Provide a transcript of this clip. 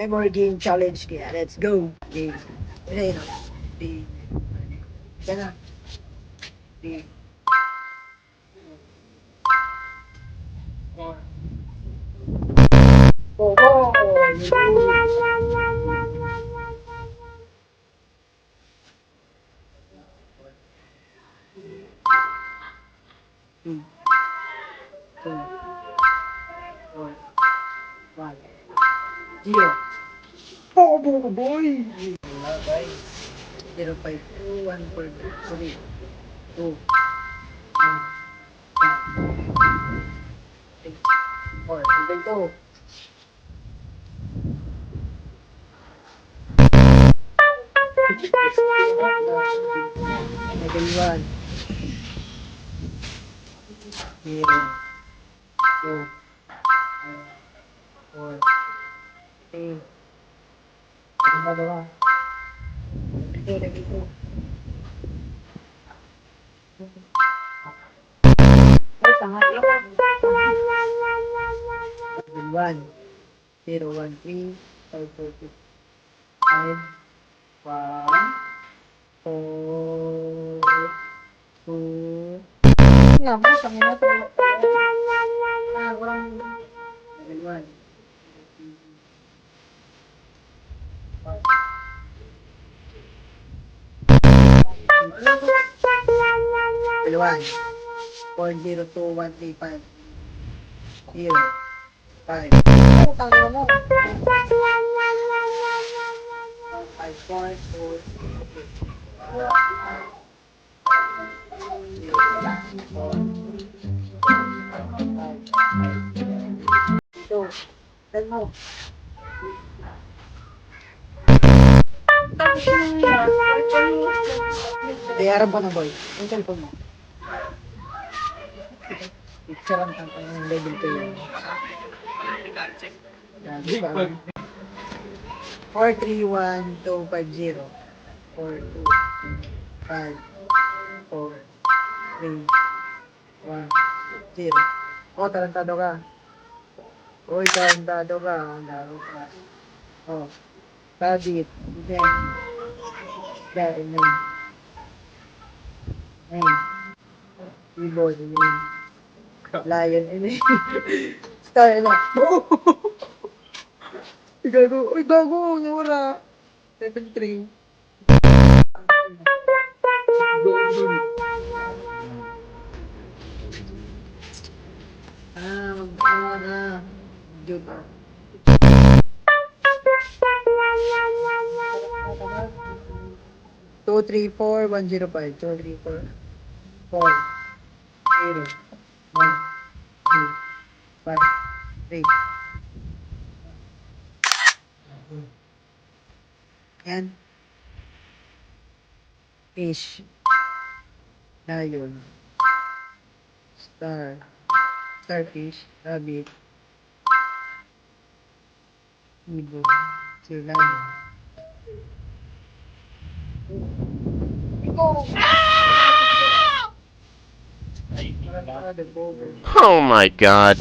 Memory game challenge kaya. Let's go. Game. Ayun na. Game. Yan na. Game. Oh, two, two, four, one, zero. Oh, boy! Bye. 05, 2, 1, 4, 3, 2, 3, 4. Hanggang to. Level 1. 0, 2, 4, 3. Ano ba? Level 2. Ay, tanga. Level 1. 0, 1, 3, 5, 4, 6, 5, 1, 4, 2, nga mo, tangin na ito. Walang level 1. Level 1. 402135. 0. 5. Oh, tangin mo. 5, 4, 2. Then mo. Bayaran pa na boy. Ang cellphone mo. Picture ang level 2 yun. Di ba? 431250. 4, 2, 5, 4, 3, 1, 0. Oh, tarantado ka. Uy, tarantado ka. Laro ka. Oh, Rabbit. Then, Gary, name. Name. Keyboard, name. Lion, name. Star, na. Oh! Gago. Uy, gago. Nawala. 7-3. Mag-ano na. Judo. 234-105. 234. 4, 0, 1, 2, 5, 3. Yan. Fish. Lion. Star. Starfish. Rabbit. Ibon. Sila. Oh my god.